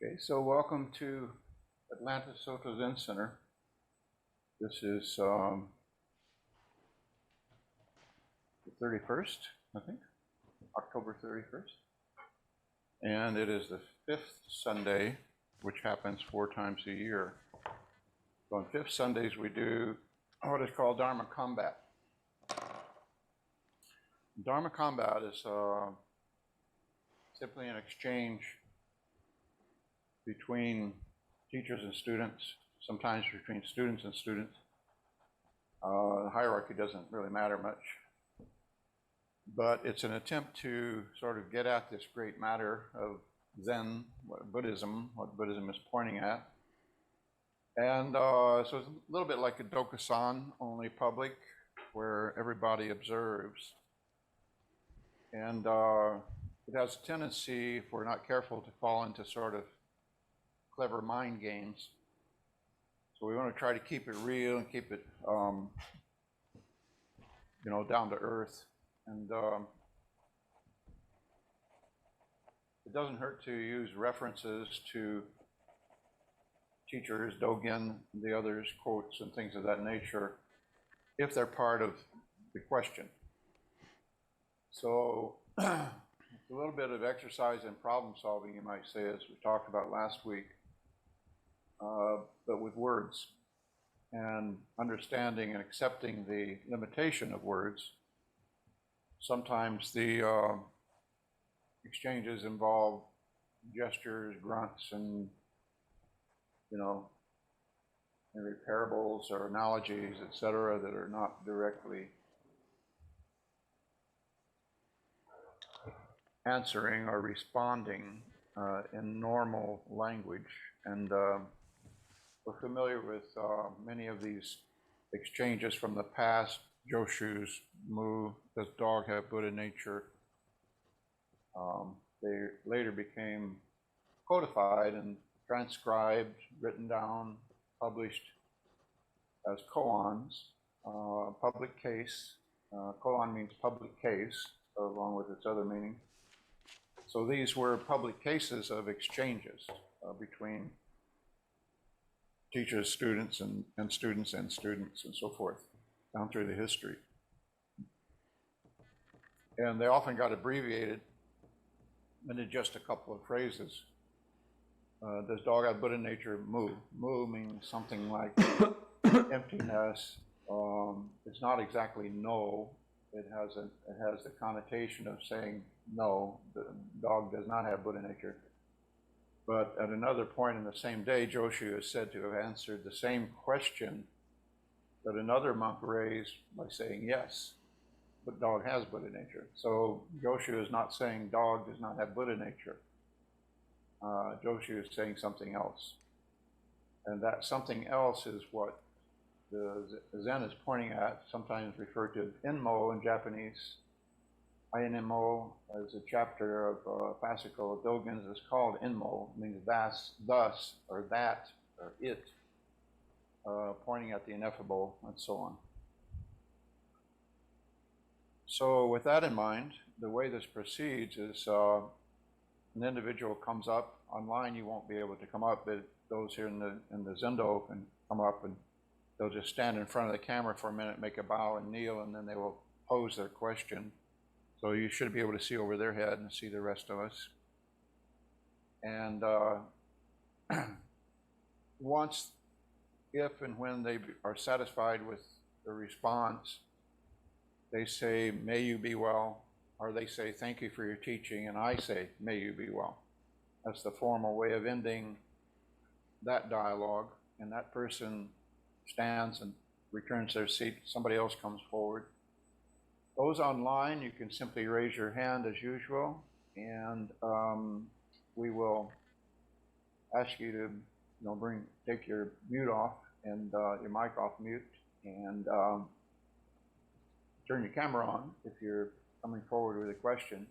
Okay, so welcome to Atlanta Soto Zen Center. This is the 31st, I think, October 31st. And it is the 5th Sunday, which happens 4 times a year. So on 5th Sundays, we do what is called Dharma Combat. Dharma Combat is simply an exchange between teachers and students, sometimes between students and students. The hierarchy doesn't really matter much. But it's an attempt to sort of get at this great matter of Zen, what Buddhism is pointing at. And so it's a little bit like a Dokusan, only public, where everybody observes. And it has a tendency, if we're not careful, to fall into sort of clever mind games. So we want to try to keep it real and keep it, down to earth. And it doesn't hurt to use references to teachers, Dogen, the others, quotes, and things of that nature, if they're part of the question. So it's a little bit of exercise in problem solving, you might say, as we talked about last week, but with words, and understanding and accepting the limitation of words. Sometimes the exchanges involve gestures, grunts, and maybe parables or analogies, etc., that are not directly answering or responding in normal language. And we're familiar with many of these exchanges from the past. Joshu's Mu, does dog have Buddha nature? They later became codified and transcribed, written down, published as koans, public case. Koan means public case, along with its other meaning. So these were public cases of exchanges between teachers, students, and students and students, and so forth, down through the history. And they often got abbreviated into just a couple of phrases. Does dog have Buddha nature? Mu. Mu means something like emptiness. It's not exactly no. It has the connotation of saying no, the dog does not have Buddha nature. But at another point in the same day, Joshu is said to have answered the same question that another monk raised by saying yes, but dog has Buddha nature. So Joshu is not saying dog does not have Buddha nature. Joshu is saying something else. And that something else is what the Zen is pointing at, sometimes referred to as Inmo in Japanese. Inmo, as a chapter of classical Dogen's, is called Inmo, means thus, or that, or it, pointing at the ineffable, and so on. So with that in mind, the way this proceeds is an individual comes up. Online you won't be able to come up, but those here in the Zendo can come up and they'll just stand in front of the camera for a minute, make a bow and kneel, and then they will pose their question. So you should be able to see over their head and see the rest of us. And once, if and when they are satisfied with the response, they say, may you be well, or they say, thank you for your teaching, and I say, may you be well. That's the formal way of ending that dialogue, and that person stands and returns their seat. Somebody else comes forward. Those online, you can simply raise your hand as usual, and we will ask you to take your mute off and your mic off mute, and turn your camera on if you're coming forward with a question.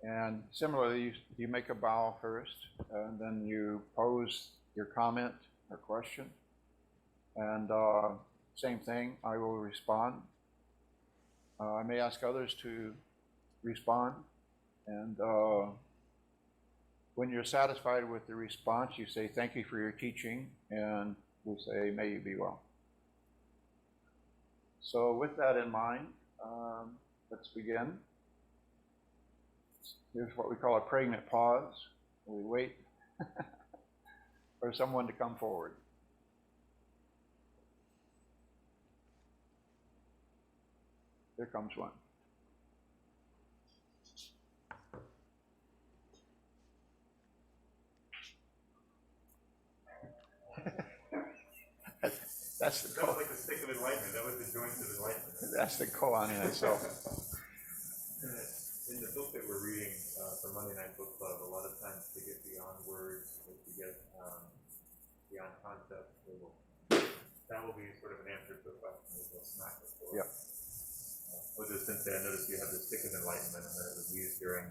And similarly, you make a bow first, and then you pose your comment or question. And same thing, I will respond. I may ask others to respond, and When you're satisfied with the response, you say, thank you for your teaching, and we say, may you be well. So with that in mind, let's begin. Here's what we call a pregnant pause. We wait for someone to come forward. Here comes one. That's the that was like the stick of enlightenment. That was the joint of enlightenment. That's the koan in itself. In the book that we're reading for Monday Night Book Club, a lot of times to get beyond words, to get beyond concepts, that will be sort of an answer to a question we'll smack before. Yep. I was just going to say, I noticed you have the stick of enlightenment, and that it was used during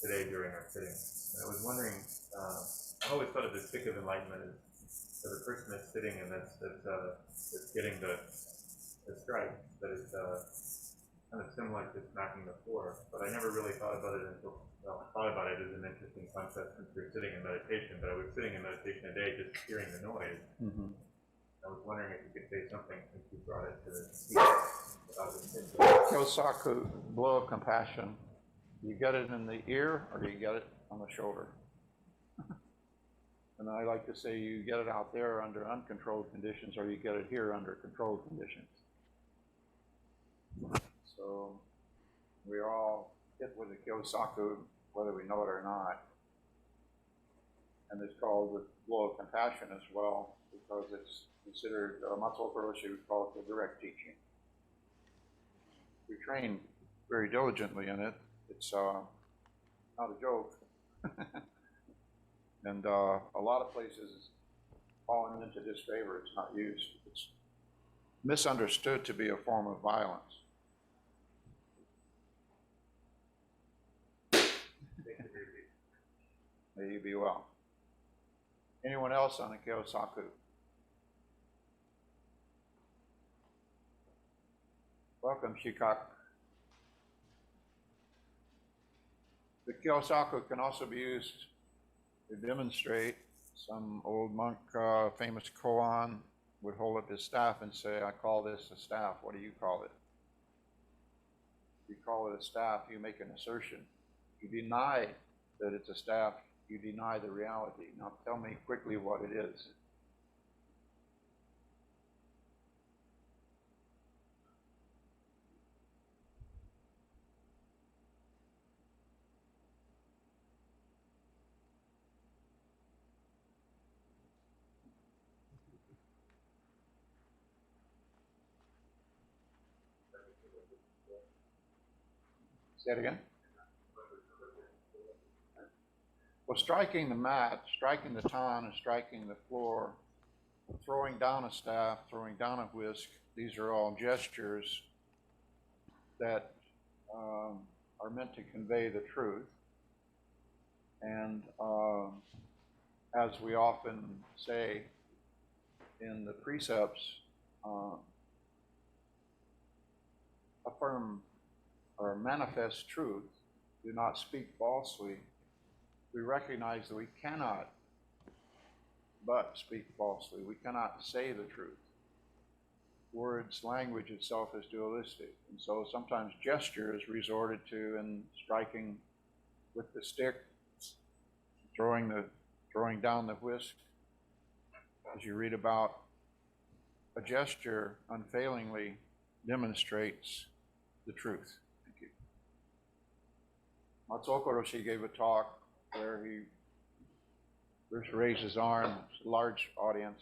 today during our sitting. And I was wondering, I always thought of the stick of enlightenment as for the person that's sitting and that's getting the strike, that it's kind of similar to smacking the floor. But I never really thought about it until, thought about it as an interesting concept since you're sitting in meditation. But I was sitting in meditation today just hearing the noise. Mm-hmm. I was wondering if you could say something since you brought it to the Kyosaku, blow of compassion. You get it in the ear or you get it on the shoulder. And I like to say you get it out there under uncontrolled conditions or you get it here under controlled conditions. So we all hit with the Kyosaku whether we know it or not. And it's called the blow of compassion as well because it's considered, Matsuoka Roshi would call it the direct teaching. We train very diligently in it. It's not a joke. And a lot of places fallen into disfavor. It's not used. It's misunderstood to be a form of violence. May you be well. Anyone else on the Kyosaku? Welcome, Shikak. The Kyosaku can also be used to demonstrate. Some old monk, famous koan, would hold up his staff and say, I call this a staff. What do you call it? If you call it a staff, you make an assertion. You deny that it's a staff, you deny the reality. Now tell me quickly what it is. Say it again. Well, striking the mat, striking the tan, and striking the floor, throwing down a staff, throwing down a whisk, these are all gestures that are meant to convey the truth. And as we often say in the precepts, affirm or manifest truth, do not speak falsely. We recognize that we cannot but speak falsely. We cannot say the truth. Words, language itself is dualistic. And so sometimes gesture is resorted to in striking with the stick, throwing down the whisk. As you read about, a gesture unfailingly demonstrates the truth. Thank you. Matsuoka Roshi gave a talk where he first raised his arm, large audience,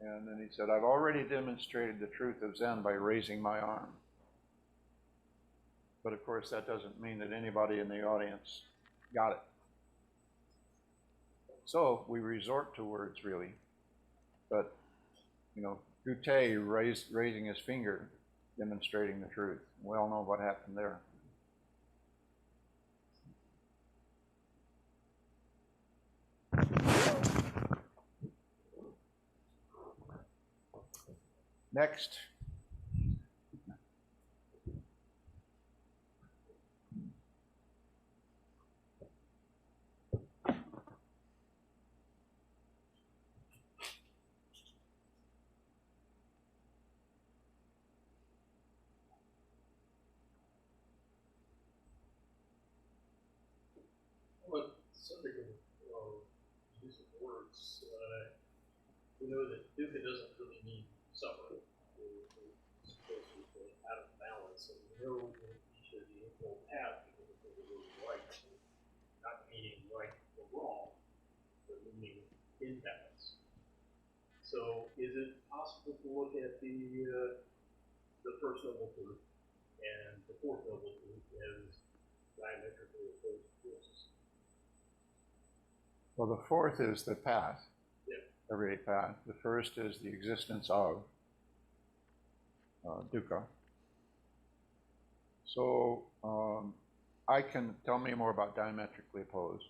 and then he said, I've already demonstrated the truth of Zen by raising my arm. But of course that doesn't mean that anybody in the audience got it. So we resort to words really, but Gute raising his finger, demonstrating the truth. We all know what happened there. Next. On the subject of use of words, we know that dukkha doesn't really mean suffering. It's supposed to be out of balance, and we know in each of the Eightfold Path, because of the word right, not meaning right or wrong, but meaning imbalance. So, is it possible to look at the first noble truth and the fourth noble truth as diametrically opposed forces? Well, the fourth is the path, Yeah. every eight path. The first is the existence of dukkha. So I can tell me more about diametrically opposed.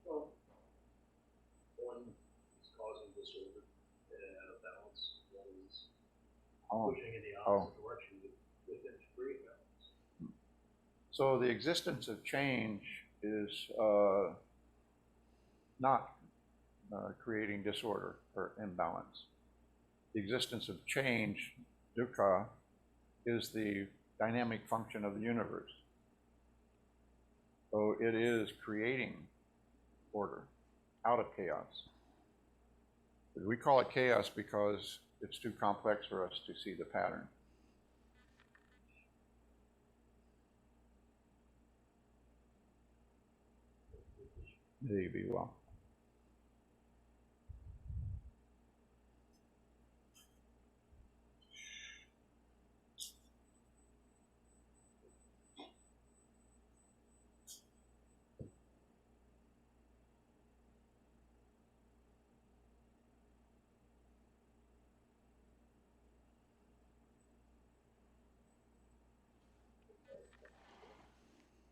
Well, one is causing disorder and out of balance. One is pushing in the opposite direction within degree of balance. So the existence of change is not creating disorder or imbalance. The existence of change, dukkha, is the dynamic function of the universe. So it is creating order out of chaos. We call it chaos because it's too complex for us to see the pattern. May you be well.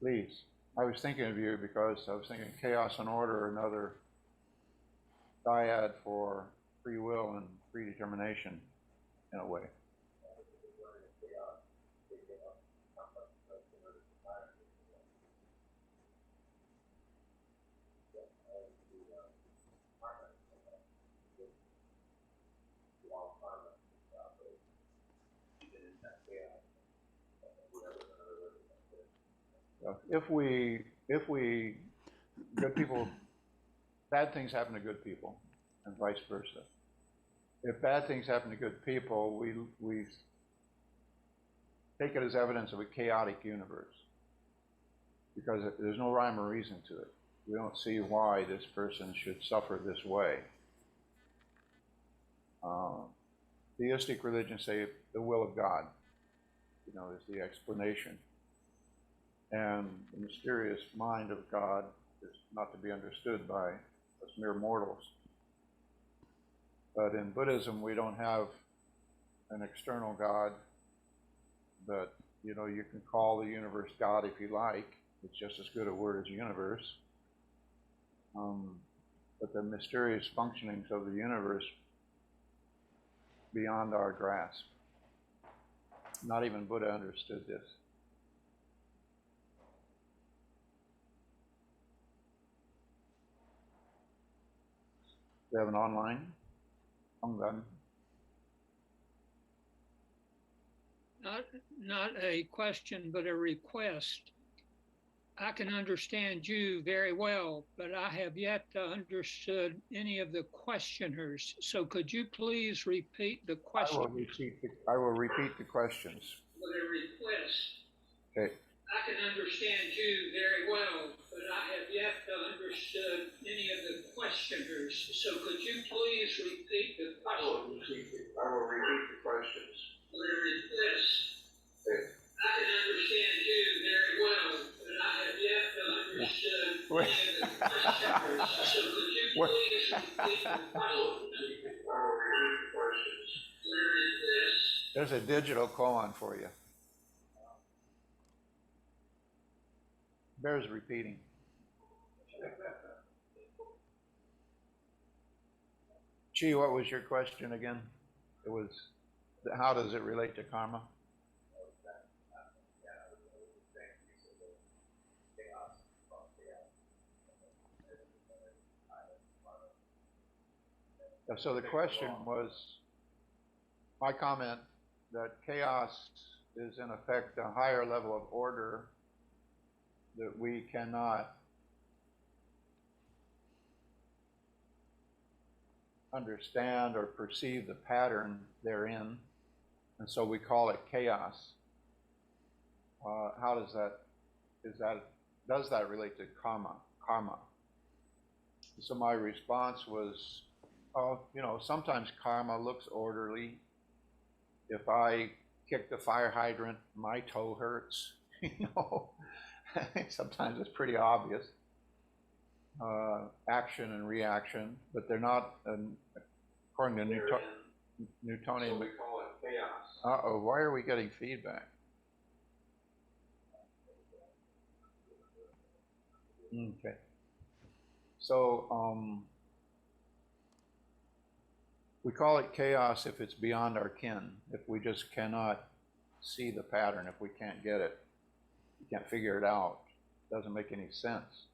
Please. I was thinking of you because I was thinking chaos and order, another dyad for free will and predetermination in a way. If we, good people, bad things happen to good people, and vice versa. If bad things happen to good people, we take it as evidence of a chaotic universe, because there's no rhyme or reason to it. We don't see why this person should suffer this way. Theistic religions say the will of God, is the explanation. And the mysterious mind of God is not to be understood by us mere mortals. But in Buddhism, we don't have an external God, but you can call the universe God if you like. It's just as good a word as universe. But the mysterious functionings of the universe beyond our grasp. Not even Buddha understood this. We have an online. Not a question, but a request. I can understand you very well, but I have yet to understood any of the questioners. So could you please repeat the question? I will repeat the questions. With a request. Okay. I can understand you very well, but I have yet to understood any of the questioners. So could you please repeat the question? I will repeat the questions. With a request. Okay. I can understand you very well, but I have yet to understood any of the questioners. So could you please repeat the question? I will repeat the questions. With a request. There's a digital koan for you. Bears repeating. Chi, what was your question again? It was, how does it relate to karma? So the question was, my comment that chaos is in effect a higher level of order that we cannot understand or perceive the pattern therein, and so we call it chaos. How does that relate to karma? So my response was, oh, sometimes karma looks orderly. If I kick the fire hydrant, my toe hurts. Sometimes it's pretty obvious. Action and reaction, but they're not, according to Newtonian. So we call it chaos. Uh-oh, why are we getting feedback? Okay. So we call it chaos if it's beyond our ken, if we just cannot see the pattern, if we can't get it, we can't figure it out, it doesn't make any sense.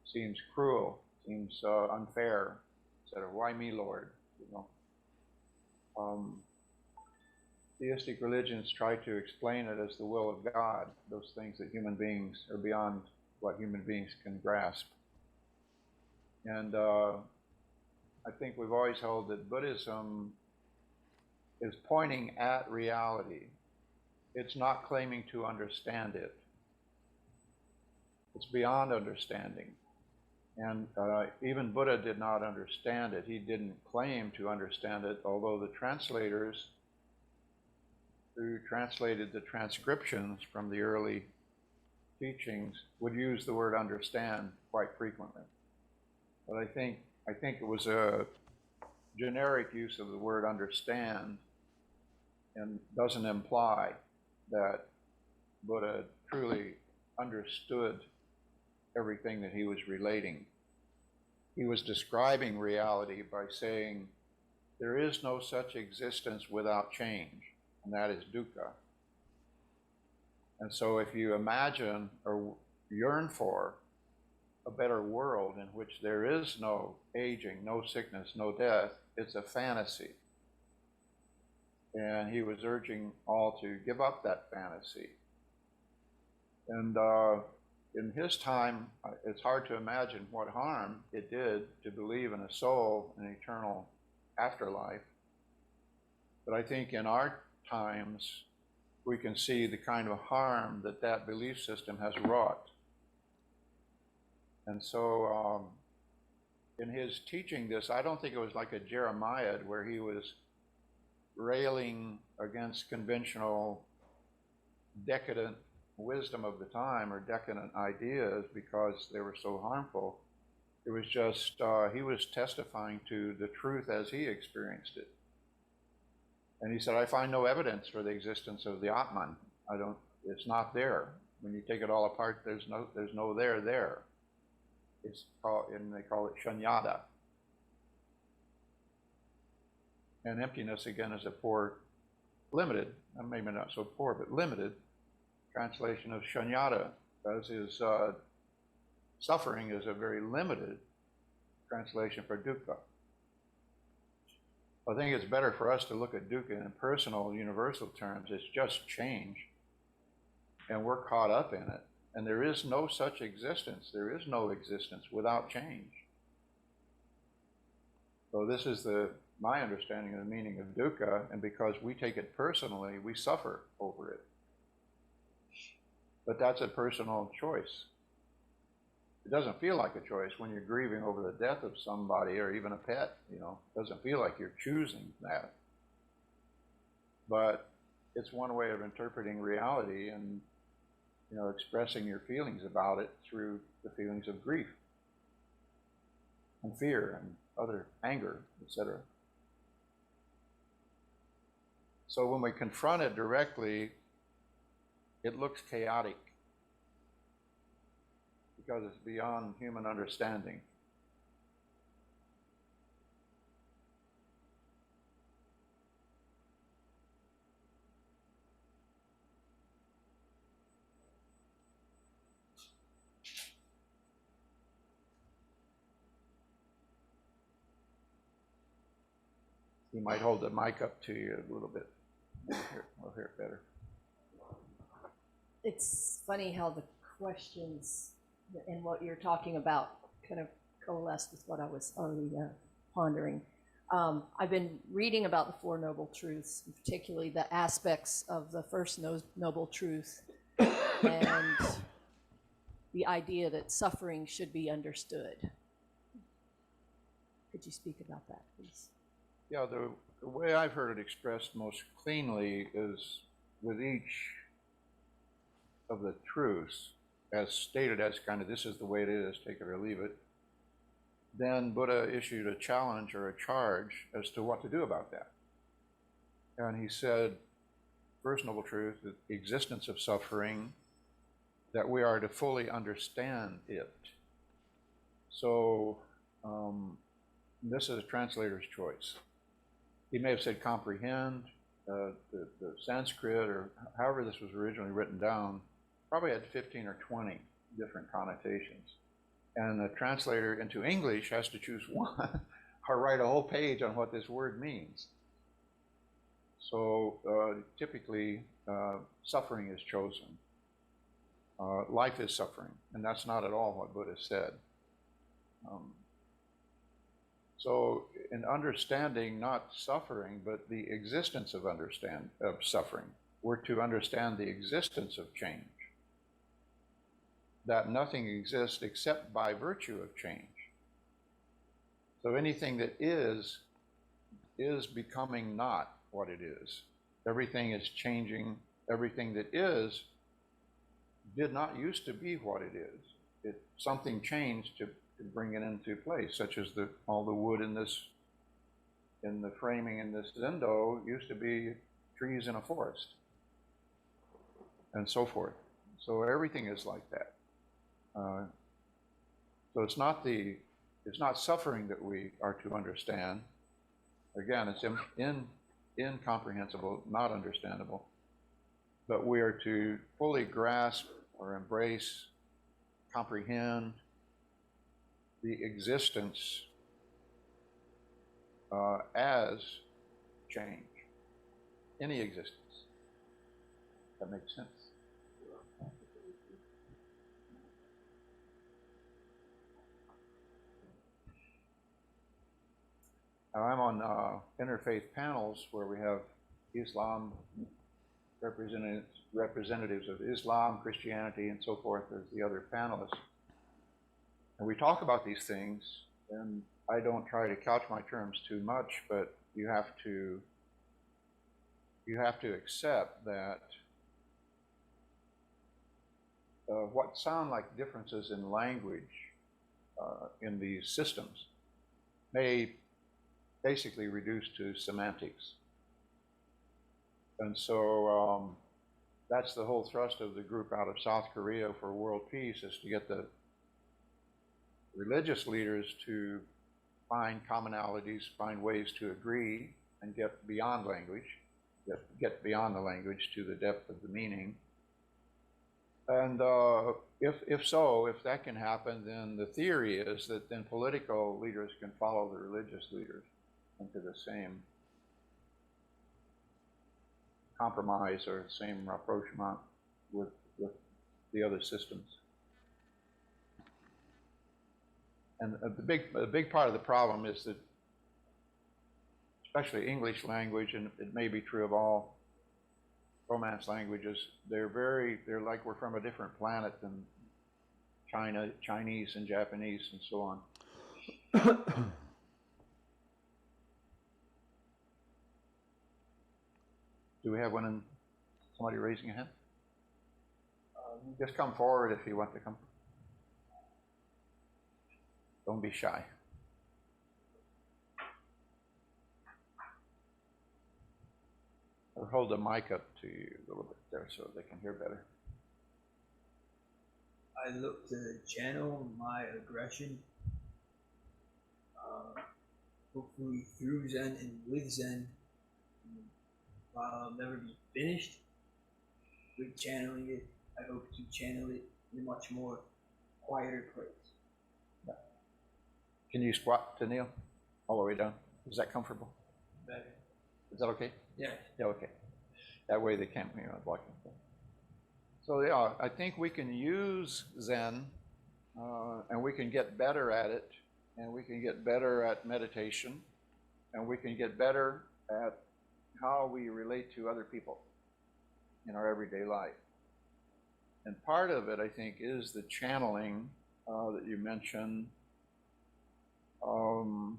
Seems cruel, seems unfair, etc. Why me, Lord? Theistic religions try to explain it as the will of God, those things that human beings are beyond what human beings can grasp. And I think we've always held that Buddhism is pointing at reality. It's not claiming to understand it. It's beyond understanding. And even Buddha did not understand it. He didn't claim to understand it, although the translators who translated the transcriptions from the early teachings would use the word understand quite frequently. But I think it was a generic use of the word understand and doesn't imply that Buddha truly understood everything that he was relating. He was describing reality by saying, there is no such existence without change, and that is dukkha. And so if you imagine or yearn for a better world in which there is no aging, no sickness, no death, it's a fantasy. And he was urging all to give up that fantasy. And in his time, it's hard to imagine what harm it did to believe in a soul, an eternal afterlife. But I think in our times, we can see the kind of harm that that belief system has wrought. And so in his teaching this, I don't think it was like a Jeremiah where he was railing against conventional decadent wisdom of the time or decadent ideas because they were so harmful. It was just, he was testifying to the truth as he experienced it. And he said, I find no evidence for the existence of the Atman. It's not there. When you take it all apart, there's no there. It's called, and they call it shunyata. And emptiness, again, is a poor, limited, maybe not so poor, but limited translation of shunyata, as is suffering is a very limited translation for dukkha. I think it's better for us to look at dukkha in personal, universal terms. It's just change, and we're caught up in it. And there is no such existence. There is no existence without change. So this is my understanding of the meaning of dukkha, and because we take it personally, we suffer over it. But that's a personal choice. It doesn't feel like a choice when you're grieving over the death of somebody or even a pet, It doesn't feel like you're choosing that. But it's one way of interpreting reality and, expressing your feelings about it through the feelings of grief and fear and other anger, etc. So when we confront it directly, it looks chaotic because it's beyond human understanding. You might hold the mic up to you a little bit. We'll hear it better. It's funny how the questions and what you're talking about kind of coalesced with what I was already pondering. I've been reading about the Four Noble Truths, particularly the aspects of the first noble truth and the idea that suffering should be understood. Could you speak about that, please? Yeah, the way I've heard it expressed most cleanly is with each of the truths, as stated as kind of this is the way it is, take it or leave it, then Buddha issued a challenge or a charge as to what to do about that. And he said, first noble truth, the existence of suffering, that we are to fully understand it. So this is a translator's choice. He may have said comprehend. The Sanskrit, or however this was originally written down, probably had 15 or 20 different connotations. And the translator into English has to choose one or write a whole page on what this word means. So typically, suffering is chosen. Life is suffering, and that's not at all what Buddha said. So in understanding not suffering, but the existence of suffering, we're to understand the existence of change. That nothing exists except by virtue of change. So anything that is becoming not what it is. Everything is changing. Everything that is did not used to be what it is. Something changed to bring it into place, such as all the wood in the framing in this zendo used to be trees in a forest, and so forth. So everything is like that. So it's not suffering that we are to understand. Again, it's incomprehensible, not understandable. But we are to fully grasp or embrace, comprehend the existence as change. Any existence. That makes sense. Now, I'm on interfaith panels where we have Islam, representatives of Islam, Christianity, and so forth as the other panelists. And we talk about these things, and I don't try to couch my terms too much, but you have to accept that what sound like differences in language in these systems may basically reduce to semantics. And so that's the whole thrust of the group out of South Korea for world peace, is to get the religious leaders to find commonalities, find ways to agree, and get beyond language, get beyond the language to the depth of the meaning. And if that can happen, then the theory is that then political leaders can follow the religious leaders into the same compromise or same rapprochement with the other systems. And the big part of the problem is that, especially English language, and it may be true of all Romance languages, they're like we're from a different planet than Chinese and Japanese and so on. Do we have somebody raising a hand? Just come forward if you want to come. Don't be shy. Or hold the mic up to you a little bit there so they can hear better. I look to channel my aggression, hopefully through Zen and with Zen. While I'll never be finished with channeling it, I hope to channel it in a much more quieter place. Yeah. Can you squat to kneel all the way down? Is that comfortable? Better. Is that okay? Yeah. Yeah, okay. That way they can't, blocking. So yeah, I think we can use Zen, and we can get better at it and we can get better at meditation, and we can get better at how we relate to other people in our everyday life. And part of it, I think, is the channeling that you mentioned. All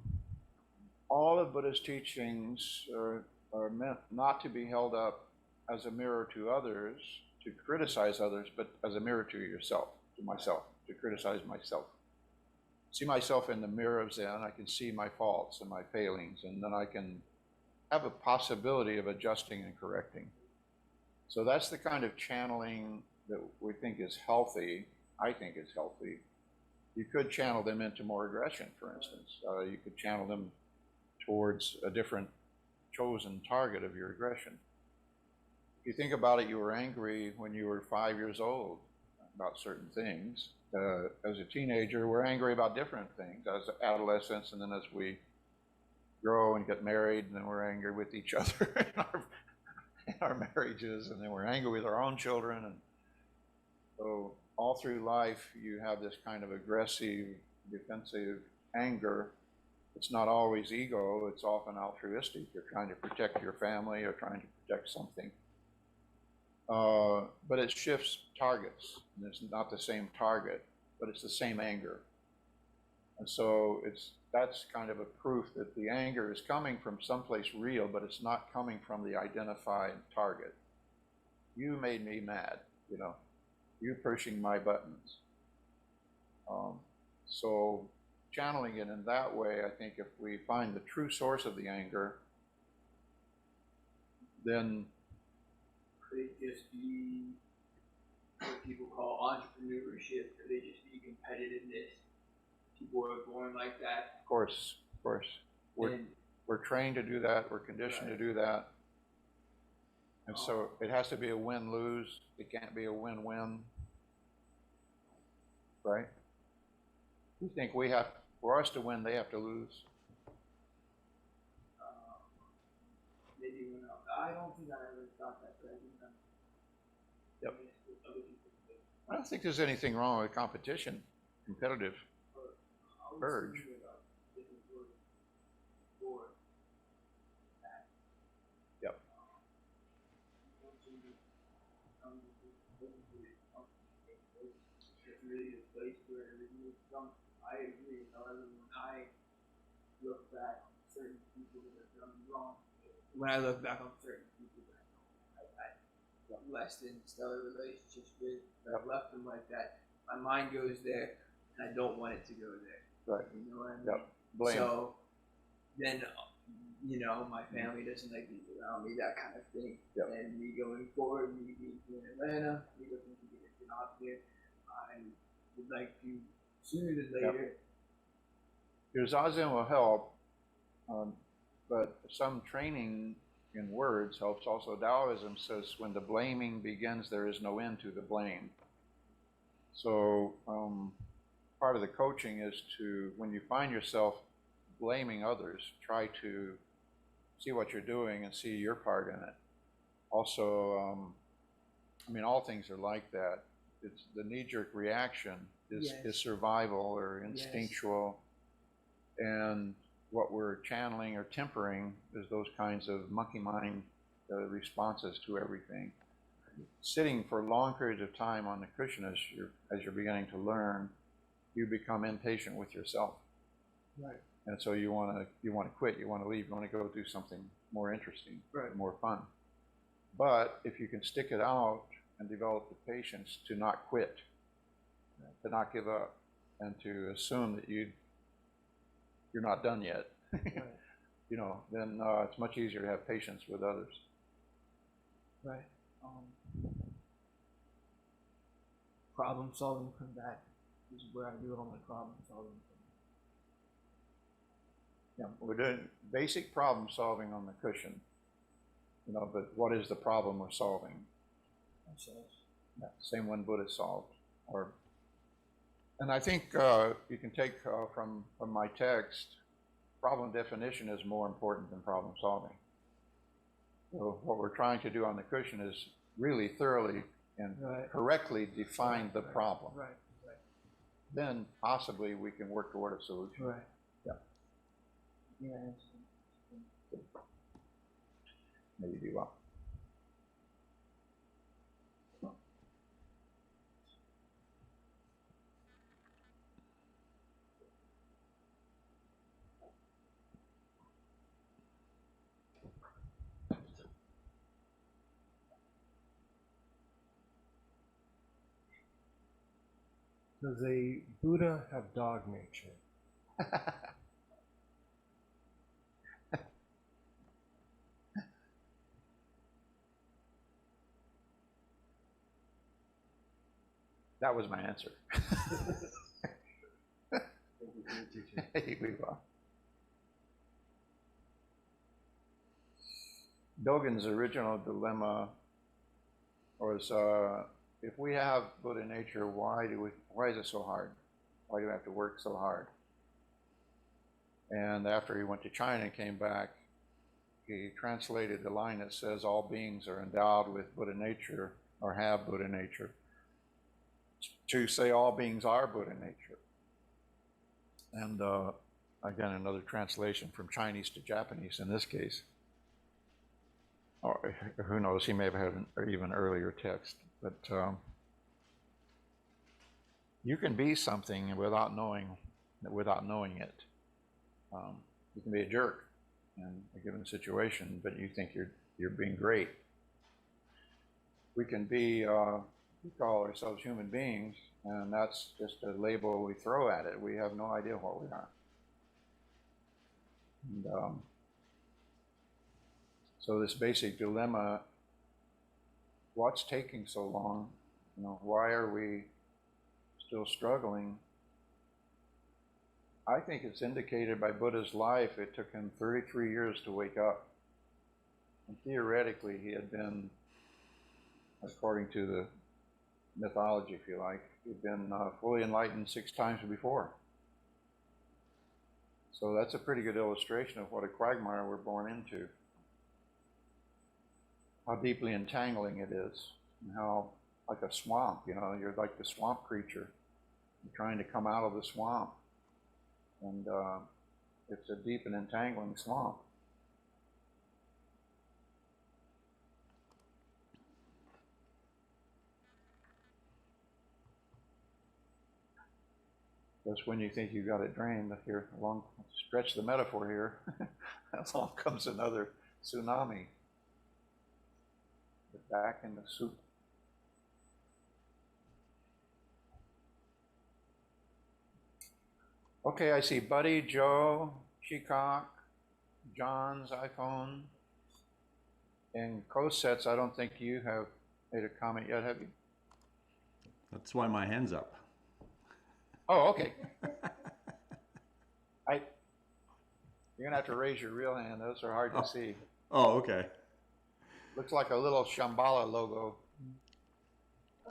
of Buddha's teachings are meant not to be held up as a mirror to others, to criticize others, but as a mirror to yourself, to myself, to criticize myself. See myself in the mirror of Zen, I can see my faults and my failings, and then I can have a possibility of adjusting and correcting. So that's the kind of channeling that we think is healthy, I think is healthy. You could channel them into more aggression, for instance. You could channel them towards a different chosen target of your aggression. If you think about it, you were angry when you were 5 years old about certain things. As a teenager, we're angry about different things. As adolescents, and then as we grow and get married, and then we're angry with each other in our marriages, and then we're angry with our own children. And so all through life, you have this kind of aggressive, defensive anger. It's not always ego, it's often altruistic. You're trying to protect your family or trying to protect something. But it shifts targets, and it's not the same target, but it's the same anger. And so that's kind of a proof that the anger is coming from someplace real, but it's not coming from the identified target. You made me mad, you know, you pushing my buttons. So channeling it in that way, I think if we find the true source of the anger, then could it just be what people call entrepreneurship? Could it just be competitiveness? People are born like that. of course, we're trained to do that, we're conditioned to do that. And so it has to be a win-lose, it can't be a win-win, right? We think for us to win, they have to lose. Maybe I don't think I ever thought that, but I think Yep. I don't think there's anything wrong with competition, competitive urge. Yep. It's really the place where everything is from. I agree. However, when I look back on certain people that have done wrong, when I look back on certain people that I've had less than stellar relationships with, that I've left them like that, my mind goes there, and I don't want it to go there. Right. You know what I mean? Yep. Blame. So then, you know, my family doesn't like people around me, that kind of thing. Yep. And me going forward, me being in Atlanta, me looking to get a job here, I would like to sooner than later. Your zazen will help, but some training in words helps also. Taoism says when the blaming begins, there is no end to the blame. So part of the coaching is to, when you find yourself blaming others, try to see what you're doing and see your part in it. Also, I mean, all things are like that. It's the knee-jerk reaction is survival or instinctual, and what we're channeling or tempering is those kinds of monkey mind responses to everything. Sitting for long periods of time on the cushion as you're beginning to learn, you become impatient with yourself. Right. And so you want to quit, you want to leave, you want to go do something more interesting, more fun. But if you can stick it out and develop the patience to not quit, to not give up, and to assume that you're not done yet, you know, then it's much easier to have patience with others. Right. Problem solving come back. This is where I do all my problem solving. Yeah, we're doing basic problem solving on the cushion, you know, but what is the problem we're solving? Ourselves. Yeah, same one Buddha solved. And I think you can take from my text, problem definition is more important than problem solving. So what we're trying to do on the cushion is really thoroughly and correctly define the problem. Right. then possibly we can work toward a solution. Right. Yeah. Yeah. Maybe do well. Does a Buddha have dog nature? That was my answer. We will. Dogen's original dilemma was, if we have Buddha nature, why is it so hard? Why do we have to work so hard? And after he went to China and came back, he translated the line that says all beings are endowed with Buddha nature or have Buddha nature to say all beings are Buddha nature. And again, another translation from Chinese to Japanese in this case. Or who knows, he may have had an even earlier text. But you can be something without knowing it. You can be a jerk in a given situation, but you think you're being great. We can be, we call ourselves human beings, and that's just a label we throw at it. We have no idea what we are. And so this basic dilemma, what's taking so long? You know, why are we still struggling? I think it's indicated by Buddha's life. It took him 33 years to wake up. And theoretically, he had been, according to the mythology, if you like, he'd been fully enlightened 6 times before. So that's a pretty good illustration of what a quagmire we're born into. How deeply entangling it is, and how, like a swamp, you know, you're like the swamp creature. You're trying to come out of the swamp. And it's a deep and entangling swamp. That's when you think you've got it drained. If you're along, stretch the metaphor here, along comes another tsunami. You're back in the soup. Okay, I see Buddy, Joe, Shecock, John's iPhone, and Cosets. I don't think you have made a comment yet, have you? That's why my hand's up. Oh, okay. You're gonna have to raise your real hand. Those are hard to see. Oh, okay. Looks like a little Shambhala logo.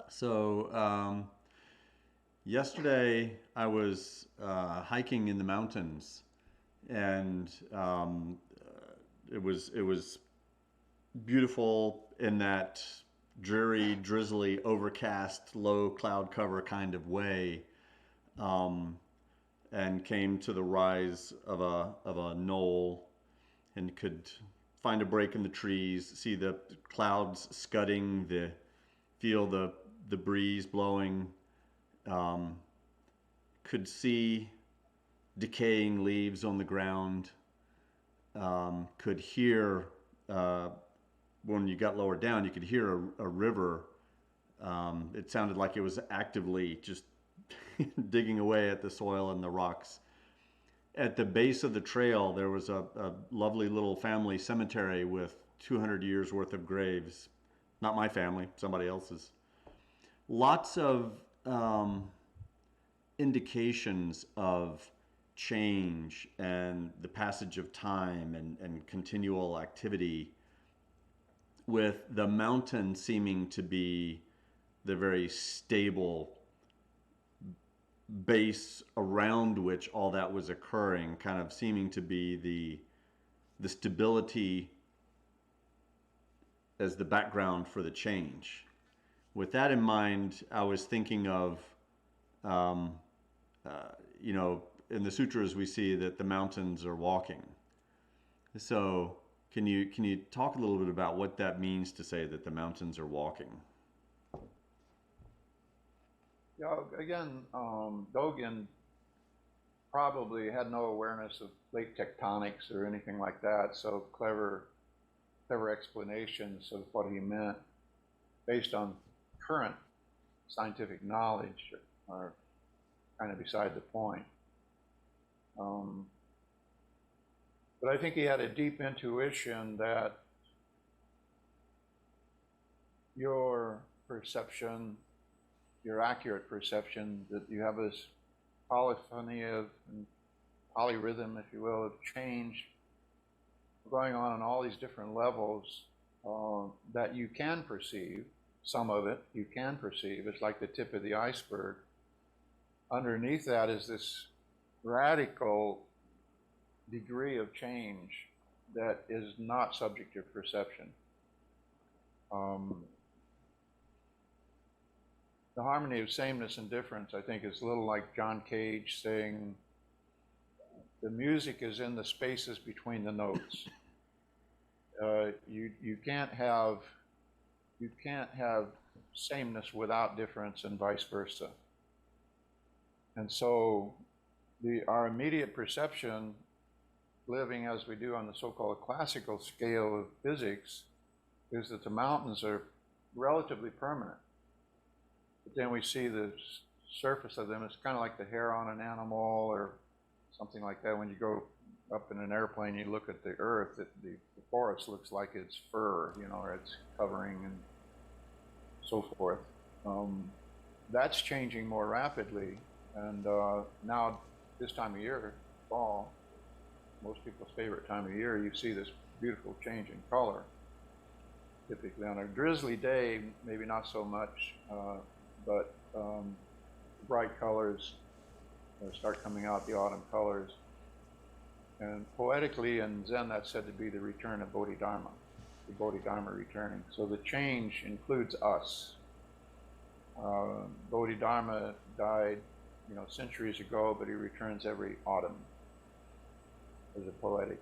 So yesterday I was hiking in the mountains, and it was beautiful in that dreary, drizzly, overcast, low cloud cover kind of way, and came to the rise of a knoll, and could find a break in the trees, see the clouds scudding, feel the breeze blowing, could see decaying leaves on the ground, could hear, when you got lower down, you could hear a river. It sounded like it was actively just digging away at the soil and the rocks. At the base of the trail, there was a lovely little family cemetery with 200 years worth of graves. Not my family, somebody else's. Lots of indications of change and the passage of time and continual activity, with the mountain seeming to be the very stable base around which all that was occurring, kind of seeming to be the stability as the background for the change. With that in mind, I was thinking of you know, in the sutras we see that the mountains are walking. So can you talk a little bit about what that means to say that the mountains are walking? Yeah, again, Dogen probably had no awareness of plate tectonics or anything like that, so clever explanations of what he meant based on current scientific knowledge are kind of beside the point. But I think he had a deep intuition that your perception, your accurate perception, that you have this polyphony of polyrhythm, if you will, of change going on all these different levels that you can perceive. Some of it you can perceive. It's like the tip of the iceberg. Underneath that is this radical degree of change that is not subject to perception. The harmony of sameness and difference, I think, is a little like John Cage saying, the music is in the spaces between the notes. You can't have sameness without difference, and vice versa. And so our immediate perception, living as we do on the so-called classical scale of physics, is that the mountains are relatively permanent. But then we see the surface of them. It's kind of like the hair on an animal or something like that. When you go up in an airplane, you look at the earth, the forest looks like it's fur, you know, or it's covering and so forth. That's changing more rapidly. And now, this time of year, fall, most people's favorite time of year, you see this beautiful change in color. Typically on a drizzly day, maybe not so much, but bright colors start coming out, the autumn colors. And poetically in Zen, that's said to be the return of Bodhidharma, the Bodhidharma returning. So the change includes us. Bodhidharma died, you know, centuries ago, but he returns every autumn as a poetic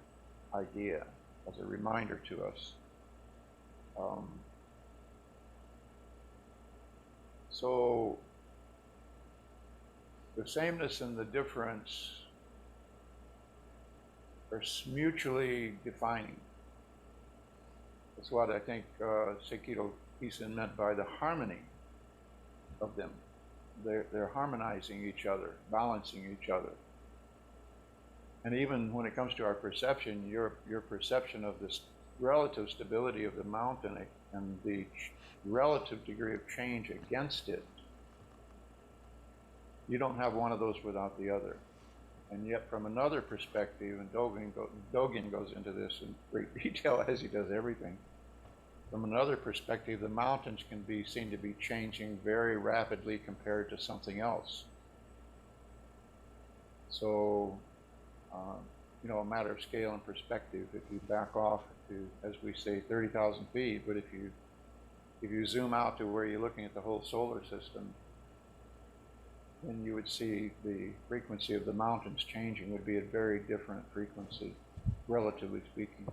idea, as a reminder to us. So the sameness and the difference are mutually defining. That's what I think Sekido Kisen meant by the harmony of them. They're harmonizing each other, balancing each other. And even when it comes to our perception, your perception of this relative stability of the mountain and the relative degree of change against it, you don't have one of those without the other. And yet from another perspective, and Dogen goes into this in great detail as he does everything, from another perspective, the mountains can be seen to be changing very rapidly compared to something else. So, you know, a matter of scale and perspective. If you back off to, as we say, 30,000 feet, but if you zoom out to where you're looking at the whole solar system, then you would see the frequency of the mountains changing would be a very different frequency, relatively speaking.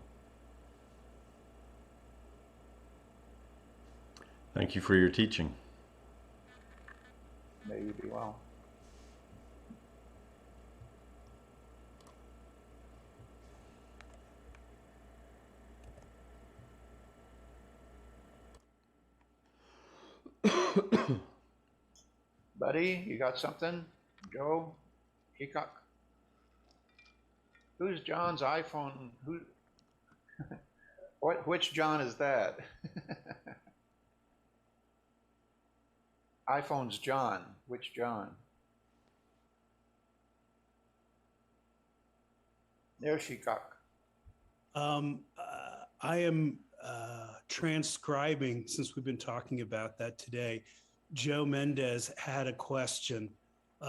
Thank you for your teaching. May you be well. Buddy, you got something? Joe? Peacock? Who's John's iPhone? Who? Which John is that? iPhone's John. Which John? There's Peacock. I am transcribing, since we've been talking about that today. Joe Mendez had a question.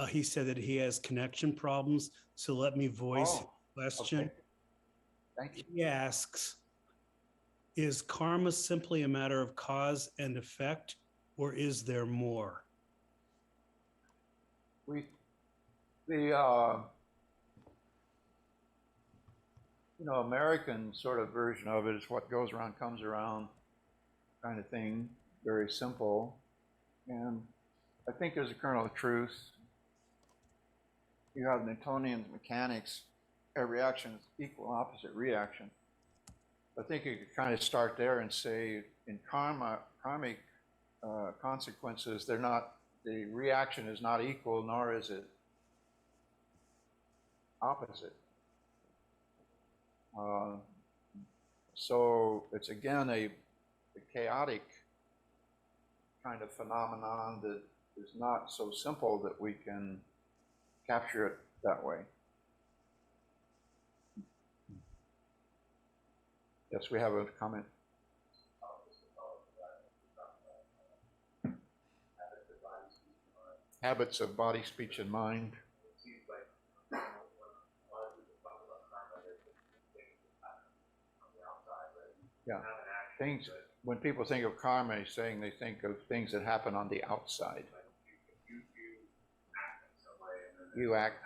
He said that he has connection problems, so let me voice his question. Okay. Thank you. He asks, is karma simply a matter of cause and effect, or is there more? The American sort of version of it is what goes around comes around kind of thing, very simple. And I think there's a kernel of truth. You have Newtonian mechanics, every action is equal opposite reaction. I think you could kind of start there and say in karmic consequences, the reaction is not equal, nor is it opposite. So it's again a chaotic kind of phenomenon that is not so simple that we can capture it that way. Yes, we have a comment. Habits of body, speech, and mind. Yeah, things, when people think of karma, he's saying they think of things that happen on the outside. You act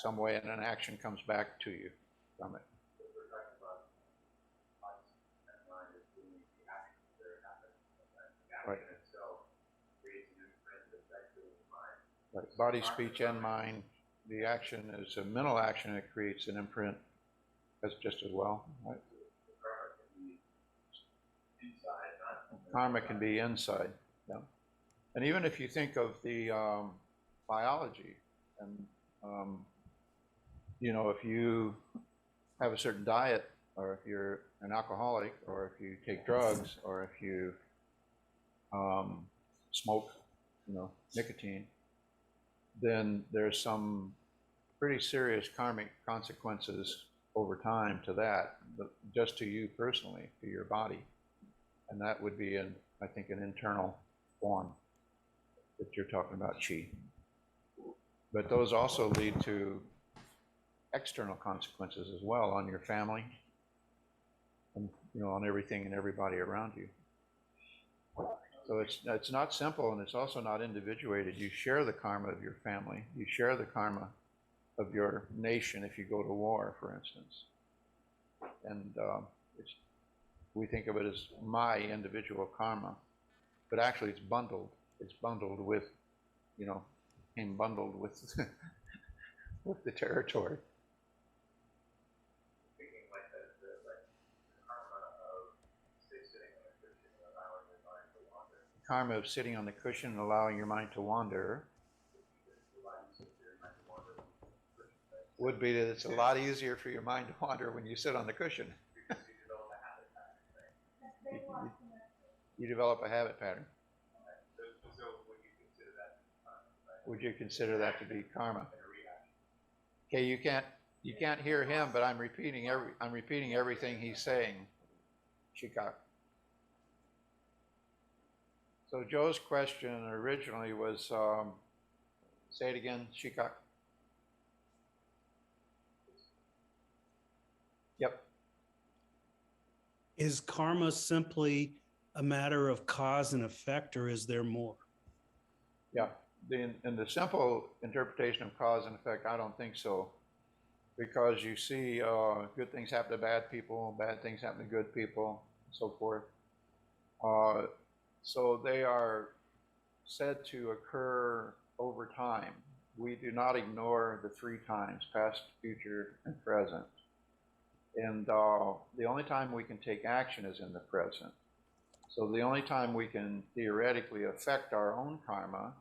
some way and an action comes back to you from it. Right. Right. Body, speech, and mind. The action is a mental action. It creates an imprint. That's just as well. Right? Karma can be inside. Yeah. And even if you think of the biology, and if you have a certain diet, or if you're an alcoholic, or if you take drugs, or if you smoke, nicotine, then there's some pretty serious karmic consequences over time to that, but just to you personally, to your body. And that would be, I think, an internal form that you're talking about, chi. But those also lead to external consequences as well on your family and, on everything and everybody around you. So it's not simple, and it's also not individuated. You share the karma of your family. You share the karma of your nation if you go to war, for instance. And we think of it as my individual karma, but actually it's bundled. It's bundled with, bundled with with the territory. Karma of sitting on the cushion and allowing your mind to wander would be that it's a lot easier for your mind to wander when you sit on the cushion. You develop a habit pattern. Would you consider that to be karma? Okay, you can't hear him, but I'm repeating everything he's saying. Shikak. So Joe's question originally was, say it again, Shikak. Yep. Is karma simply a matter of cause and effect, or is there more? Yeah, in the simple interpretation of cause and effect, I don't think so. Because you see good things happen to bad people, bad things happen to good people, and so forth. So they are said to occur over time. We do not ignore the three times, past, future, and present. And the only time we can take action is in the present. So the only time we can theoretically affect our own karma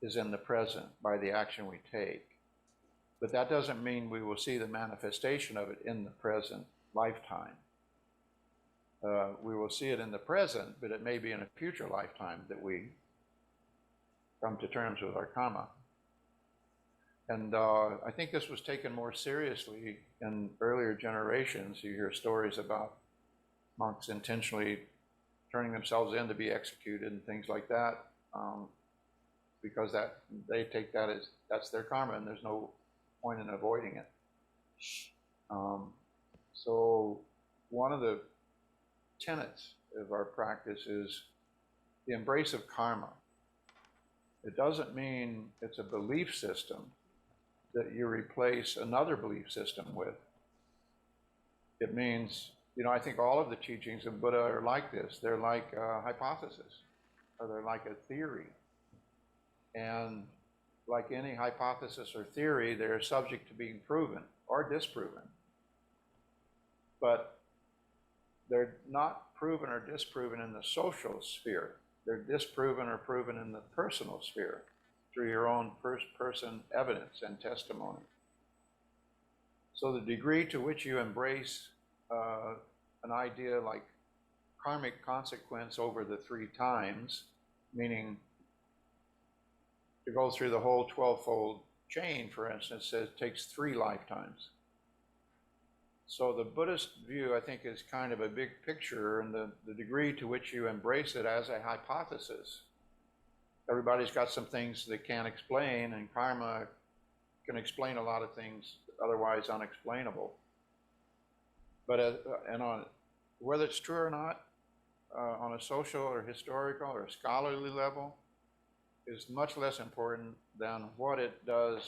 is in the present by the action we take. But that doesn't mean we will see the manifestation of it in the present lifetime. We will see it in the present, but it may be in a future lifetime that we come to terms with our karma. And I think this was taken more seriously in earlier generations. You hear stories about monks intentionally turning themselves in to be executed and things like that, because they take that as that's their karma, and there's no point in avoiding it. So one of the tenets of our practice is the embrace of karma. It doesn't mean it's a belief system. that you replace another belief system with. It means, you know, I think all of the teachings of Buddha are like this. They're like a hypothesis, or they're like a theory. And like any hypothesis or theory, they're subject to being proven or disproven. But they're not proven or disproven in the social sphere. They're disproven or proven in the personal sphere through your own first-person evidence and testimony. So the degree to which you embrace an idea like karmic consequence over the 3 times, meaning to go through the whole 12-fold chain, for instance, it takes 3 lifetimes. So the Buddhist view, I think, is kind of a big picture, and the degree to which you embrace it as a hypothesis. Everybody's got some things they can't explain, and karma can explain a lot of things otherwise unexplainable. But whether it's true or not, on a social or historical or scholarly level, is much less important than what it does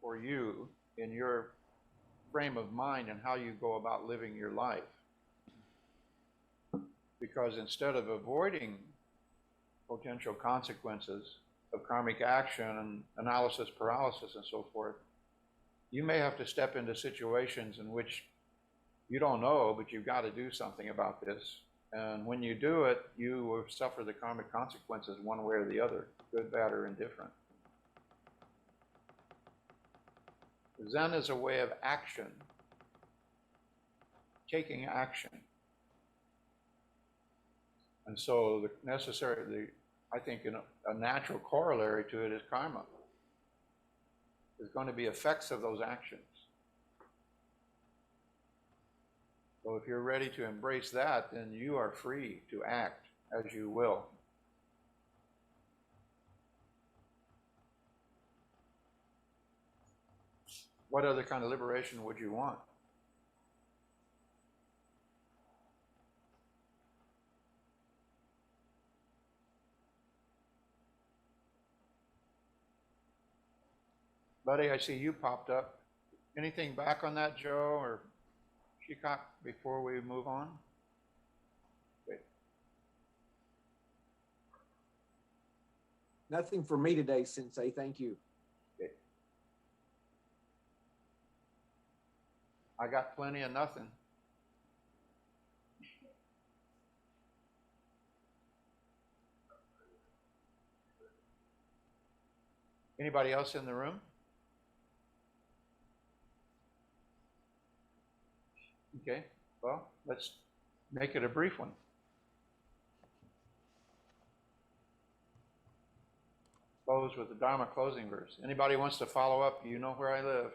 for you in your frame of mind and how you go about living your life. Because instead of avoiding potential consequences of karmic action and analysis paralysis and so forth, you may have to step into situations in which you don't know, but you've got to do something about this. And when you do it, you will suffer the karmic consequences one way or the other, good, bad, or indifferent. Zen is a way of action, taking action. And so I think a natural corollary to it is karma. There's going to be effects of those actions. So if you're ready to embrace that, then you are free to act as you will. What other kind of liberation would you want? Buddy, I see you popped up. Anything back on that, Joe or Shikak, before we move on? Okay. Nothing for me today, Sensei. Thank you. Okay. I got plenty of nothing. Anybody else in the room? Okay, well, let's make it a brief one. Close with the Dharma closing verse. Anybody wants to follow up, you know where I live.